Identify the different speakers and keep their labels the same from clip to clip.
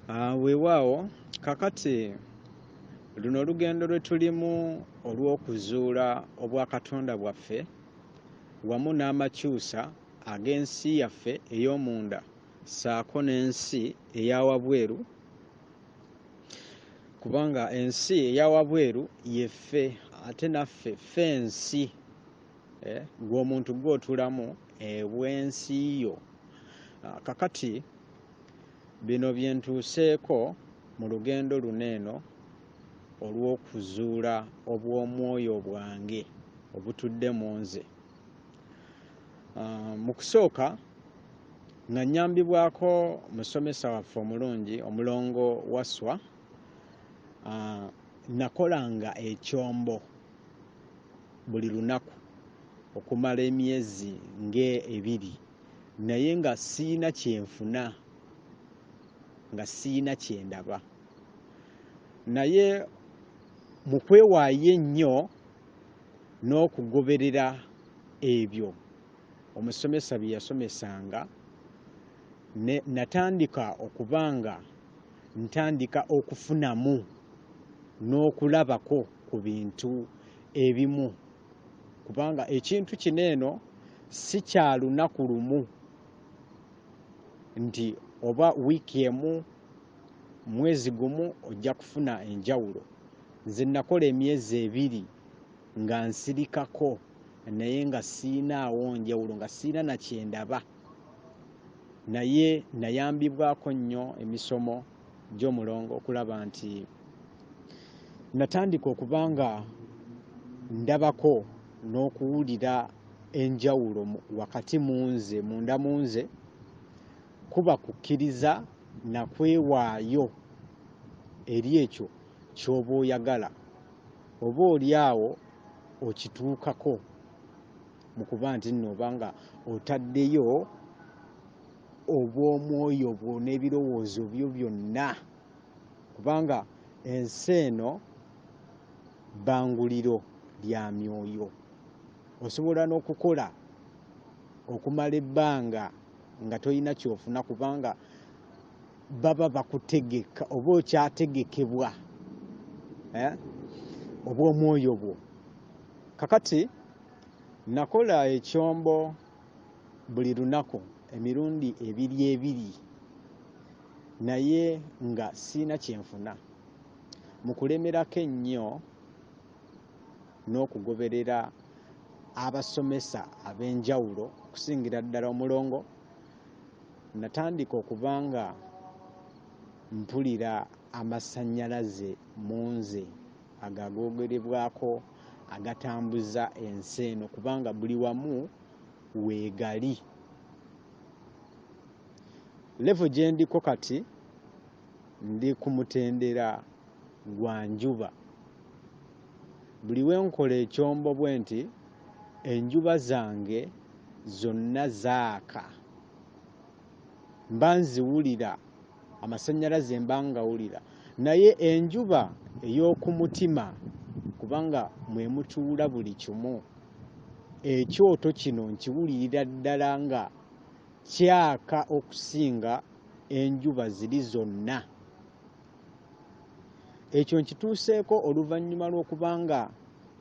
Speaker 1: Weewaawo kakati luno olugendo lwe tulimu olw'okuzuula obwakatonda bwaffe wamu n'amakyusa ag'ensi yaffe ey'omunda ssaako n'ensi eya wabweru, kubanga ensi eya wabweru yeffe ate naffe ffe ensi gw'omuntu gw'otulamu ebwensi yo. Kakati bino bye ntuuseeko mu lugendo luno eno olw'okuzuula obw'omwoyo bwange obutudde mu nze. Mu kusooka nga nnyambibwako musomesa waffe omulungi omulongo WASSWA, nakolanga ekyombo buli lunaku okumala emyezi ng'ebiri naye nga siyina kyenfuna, nga siyina kyendaba. Naye mu kwewaayo ennyo n'okugoberera ebyo omusomesa bye yasomesanga, natandika okubanga ntandika okufunamu n'okulabako ku bintu ebimu, kubanga ekintu kino eno si kya lunaku lumu nti oba wiiki emu, mwezi gumu ojja kufuna enjawulo. Nze nakola emyezi ebiri nga nsirikako naye nga siinaawo njawulo, nga siina na kyendaba. Naye nayambibwako nnyo emisomo gy'omulongo okulaba nti natandika okubanga ndabako n'okuwulira enjawulo wakati mu nze, munda mu nze, kuba kukkiriza na kwewaayo eri ekyo ky'oba oyagala, oba oli awo okituukako mu kuba nti nno obanga otaddeyo obw'omwoyo bwo n'ebirowoozo byo byonna, kubanga ensi eno bbanguliro lya myoyo. Osobola n'okukola okumala ebbanga nga toyina kyofuna, kubanga baba bakutegeka oba okyategekebwa obw'omwoyo bwo. Kakati nakola ekyombo buli lunaku emirundi ebiri ebiri, naye nga siina kyenfuna. Mu kulemerako ennyo n'okugoberera abasomesa ab'enjawulo okusingira ddala omulongo, natandika okubanga mpulira amasannyalaze mu nze agagoogerebwako agatambuza ensi eno, kubanga buli wamu weegali. Levo gye ndiko kati ndi ku mutendera gwa njuba. Buli we nkola ekyombo bwe nti enjuba zange zonna zaaka, mba nziwulira, amasannyalaze mba ngawulira. Naye enjuba ey'oku mutima, kubanga mwe mutuula buli kimu, ekyoto kino nkiwulirira ddala nga kyaka okusinga enjuba ziri zonna. Ekyo nkituuseeko oluvannyuma lw'okubanga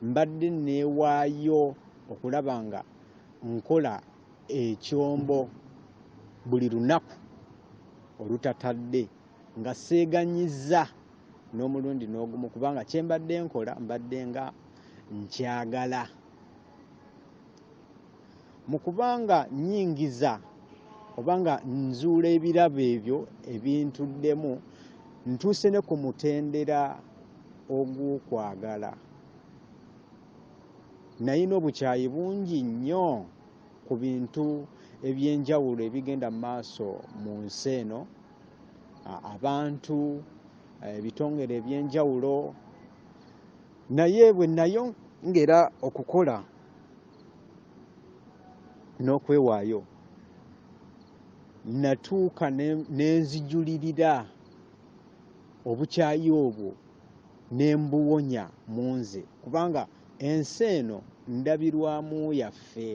Speaker 1: mbadde neewaayo okulaba nga nkola ekyombo buli lunaku olutatadde, nga seeganyizza n'omulundi n'ogumu, kubanga kye mbadde nkola mbadde nga nkyagala. Mu kubanga nnyingiza obanga nzuula ebirabo ebyo ebintuddemu, ntuuse ne ku mutendera ogw'okwagala. Nayina obukyayi bungi nnyo ku bintu eby'enjawulo ebigenda mu maaso mu nsi eno, abantu, ebitongole eby'enjawulo. Naye bwe nayongera okukola n'okwewaayo, natuuka nenzijulirira obukyayi obwo ne mbuwonya mu nze, kubanga ensi eno ndabirwamu yaffe.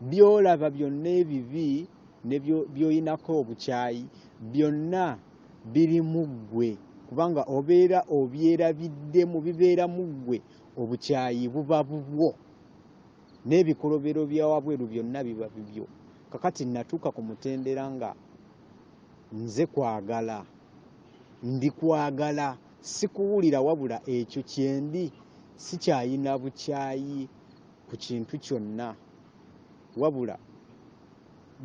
Speaker 1: By'olaba byonna ebibi ne by'oyinako obukyayi byonna biri mu ggwe kubanga obeera obyerabiddemu bibeera mu ggwe obukyayi buba bubwo n'ebikolobero bya wabweru byonna biba bibyo. Kakati natuuka ku mutendera nga nze kwagala ndi kwagala sikuwulira wabula ekyo kyendi sikyayina bukyayi ku kintu kyonna wabula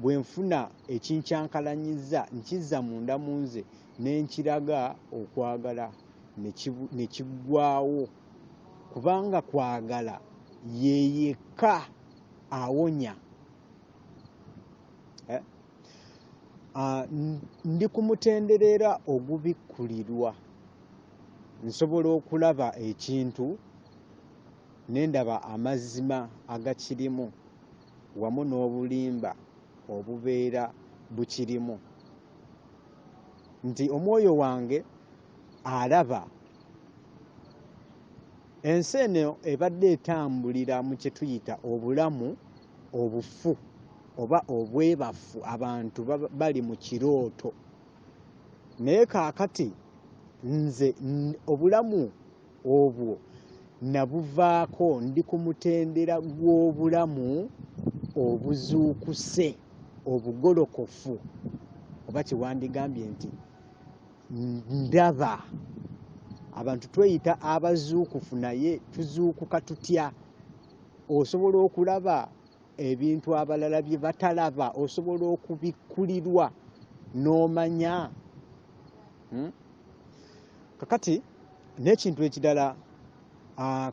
Speaker 1: bwe nfuna ekinkyankalanyiza nkizza munda mu nze nenkiraga okwagala ne kiggwaawo kubanga kwagala yeyeka awonya. Ndi kumutenderera ogubikkulirwa nsobola okulaba ekintu nendaba amazima agakirimu wamu n'obulimba obubeera bukirimu nti omwoyo wange alaba ensi eno ebadde etambulira mu kye tuyita obulamu obufu oba obwebafu abantu bali mu kirooto naye kaakati nze obulamu obwo nabuvaako ndi ku mutendera gw'obulamu obuzuukuse obugolokofu oba kyewandigambye nti ndaba abantu tweyita abazuukufu naye tuzuukuka tutya osobola okulaba ebintu abalala bye batalaba osobola okubikkulirwa n'omanya kakati n'ekintu ekirala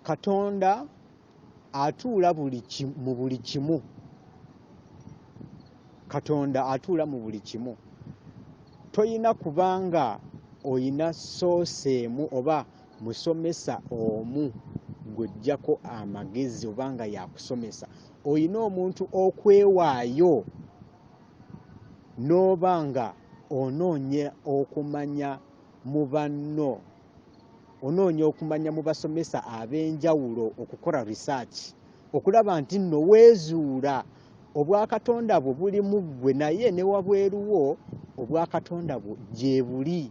Speaker 1: Katonda atuula mu buli kimu. Katonda atuula mu buli kimu. Toyina kubanga oyina soose emu oba musomesa omu gw'oggyako amagezi obanga yakusomesa. Oyina omuntu okwewaayo n'obanga onoonya okumanya mu banno onoonya okumanya mu basomesa ab'enjawulo okukola research okulaba nti nno weezuula obwakatonda bwo buli mu ggwe naye ne wabweruwo obwakatonda bwo gye buli.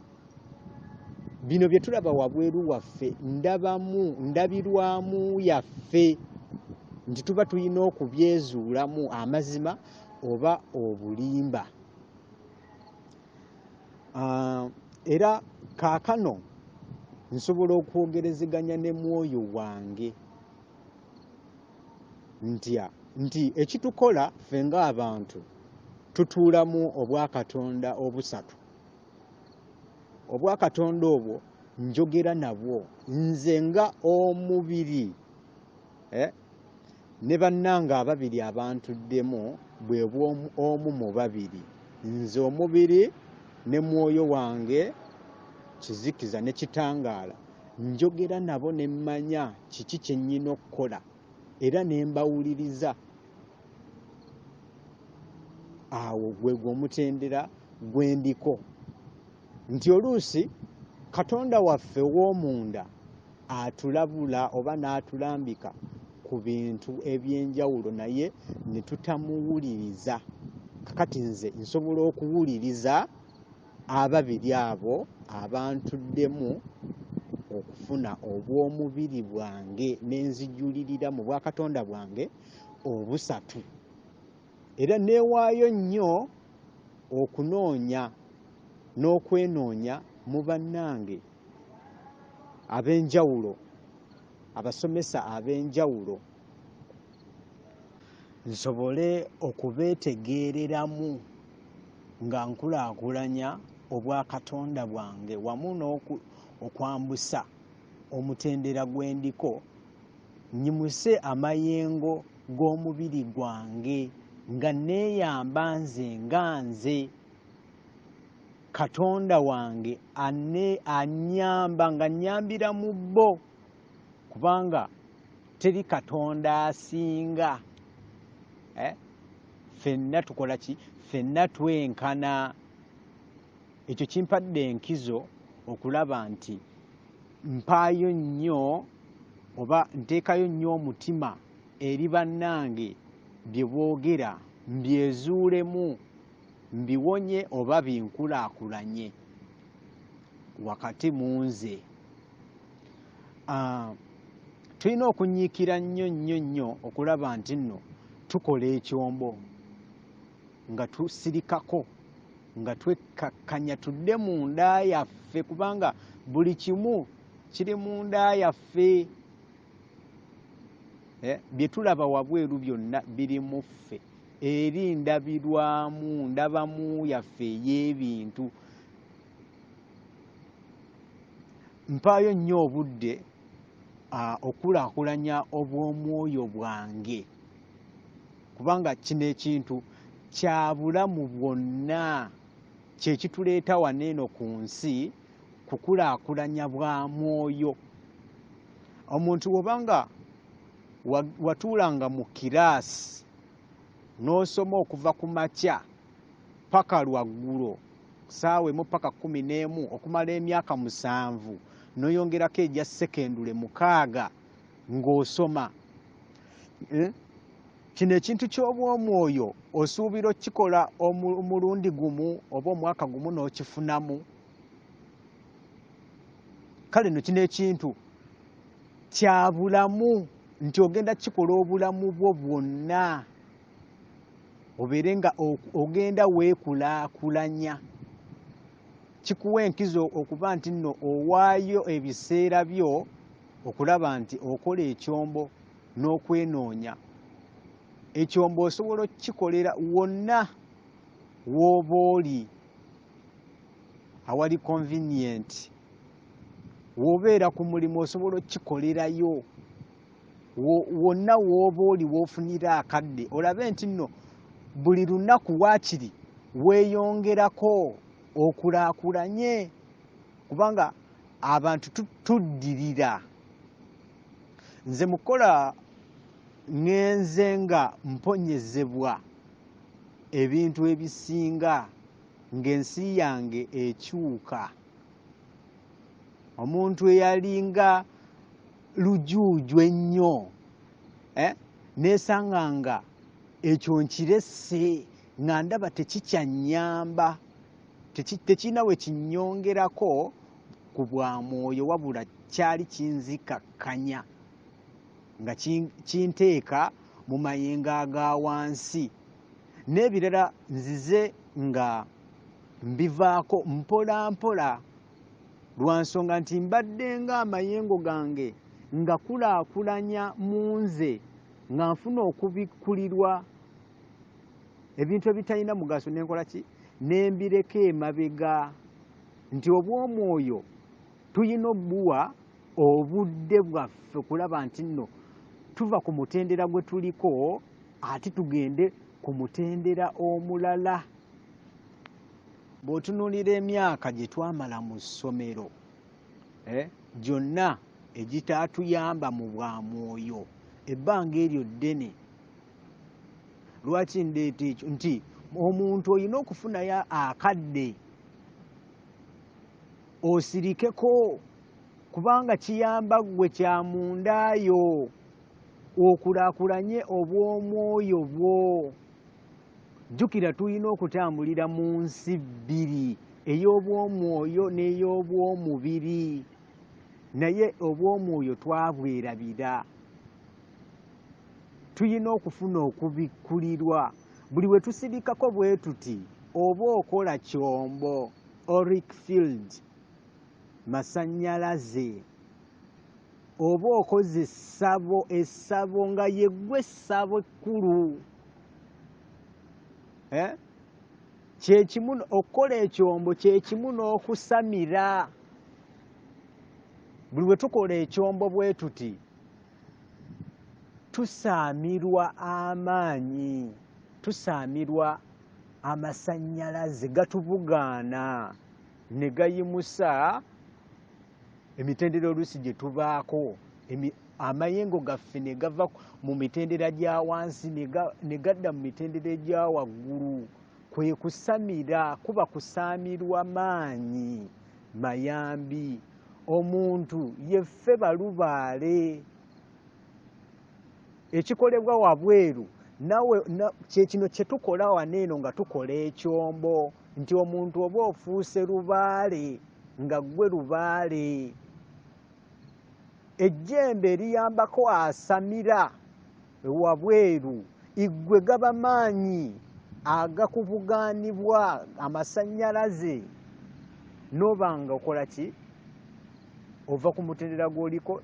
Speaker 1: Bino bye tulaba wabweru waffe ndabirwamu yaffe nti tuba tulina okubyezuulamu amazima oba obulimba. Era kaakano nsobola okwogerezeganya ne mwoyo wange nti ekitukola ffe ng'abantu tutuulamu obwakatonda obusatu. Obwakatonda obwo njogera nabwo nze nga omubiri ne bannange ababiri abantuddemu bwe omu mu babiri nze omubiri ne mwoyo wange kizikiza ne kitangaala njogera nabo ne mmanya kiki kye nnyina okukola era ne mbawuliriza. Awo gwe gw'omutendera gwe ndiko nti oluusi Katonda waffe w'omunda atulabula oba n'atulambika ku bintu eby'enjawulo naye ne tutamuwuliriza. Kakati nze nsobola okuwuliriza ababiri abo abantuddemu okufuna obw'omubiri bwange n'enzijulirira mu bwakatonda bwange obusatu. Era neewaayo nnyo okunoonya n'okwenoonya mu bannange ab'enjawulo abasomesa ab'enjawulo nsobole okubeetegeereramu nga nkulaakulanya obwakatonda bwange wamu n'okwambusa omutendera gwe ndiko nnyimuse amayengo g'omubiri gwange nga neeyamba nze nga nze Katonda wange annyamba nga nnyambira mu bo kubanga teri Katonda asinga. Ffenna tukola ki? Ffenna twenkana. Ekyo kimpadde enkizo okulaba nti mpaayo nnyo oba nteekayo nnyo omutima eri bannange bye boogera mbyezuulemu mbiwonye oba binkulaakulanye. wakati mu nze. Tulina okunyiikira nnyo okulaba nti nno tukola ekyombo nga tusirikako, nga twekkakkanya tudde mu nda yaffe, kubanga buli kimu kiri mu nda yaffe. Bye tulaba wabweru byonna biri mu ffe, eri ndabirwamu, ndabamu yaffe ey'ebintu. Mpaayo nnyo obudde okulaakulanya obw'omwoyo bwange, kubanga kino ekintu kya bulamu bwonna, kye kituleeta wano eno ku nsi, kukulaakulanya bwa mwoyo. Omuntu bw'obanga watuulanga mu kiraasi n'osoma okuva ku makya paka lwaggulo, ssaawa emu paka 11 okumala emyaka 7, n'oyongerako egya sekendule 6 ng'osoma, kino ekintu ky'obw'omwoyo osuubira okikola omulundi gumu oba omwaka gumu n'okifunamu. Kale no kino ekintu kya bulamu, nti ogenda kikola obulamu bwo bwonna, obeere nga ogenda weekulaakulanya. Kikuwa enkizo okuba nti nno owaayo ebiseera byo okulaba nti okola ekyombo n'okwenoonya. Ekyombo osobola okukikolera wonna w'oba oli, awali convenient. W'obeera ku mulimu osobola okukikolerayo, wonna w'oba oli w'ofunira akadde, olabe nti nno buli lunaku waakiri weeyongerako okulaakulanye, kubanga abantu tuddirira. Nze mukola ngenze nga mponyezebwa ebintu ebisinga ng'ensi yange ekyuka. Omuntu eyalinga lujuuju ennyo, neesanga nga ekyo nkiresse, nga ndaba tekikyannyamba, tekirina we kinnyongerako ku bwa mwoyo, wabula kyali kinzikakkanya, nga kinteeka mu mayengo aga wansi. N'ebirala nzize nga mbivaako mpola mpola, lwa nsonga nti mbadde nga amayengo gange nga kulaakulanya mu nze, nga nfuna okubikkulirwa ebintu ebitalina mugaso, n'enkola ki? N'embireka emabega. Nti obw'omwoyo tuyina obbuwa obudde bwaffe kulaba nti nno tuva ku mutendera gwe tuliko ate tugende ku mutendera omulala. Bw'otunuulira emyaka gye twamala mu ssomero, gyonna egitaatuyamba mu bwa mwoyo, ebbanga eryo ddene. Lwaki ndeeta ekyo? Nti omuntu olina okufunayo akadde osirikeko, kubanga kiyamba ggwe kya mundaayo, okulaakulanye obw'omwoyo bwo. Jjukira tulina okutambulira mu nsi bbiri, ey'obw'omwoyo n'ey'obw'omubiri, naye obw'omwoyo twabwerabira. Tulina okufuna okubikkulirwa. Buli we tusirikako bwe tuti, oba okola kyombo, auric field, masannyalaze, oba okoze essabo nga yeggwe essabo ekkulu, kyekimu okukola ekyombo, kyekimu n'okusamira. Buli we tukola ekyombo bwe tuti, tusaamirwa amaanyi, tusaamirwa amasannyalaze, gatubugaana ne gayimusa emitendera oluusi gye tubaako. Amayengo gaffe ne gava mu mitendera gya wansi ne gadda mu mitendera egya waggulu. Kwe kusamira, kuba kusaamirwa maanyi mayambi. Omuntu yeffe balubaale. Ekikolebwa wabweru nawe kyekino kye tukola wano eno nga tukola ekyombo, nti omuntu oba ofuuse lubaale nga gwe lubaale. Ejjembe liyambako asamira wabweru, igwe gaba maanyi agakuvuganibwa amasannyalaze n'obanga okola ki? Ova ku mutendera gw'oliko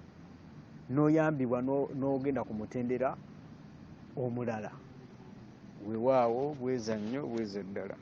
Speaker 1: n'oyambibwa n'ogenda ku mutendera omulala. Weewaawo bweza nnyo bweza ddala.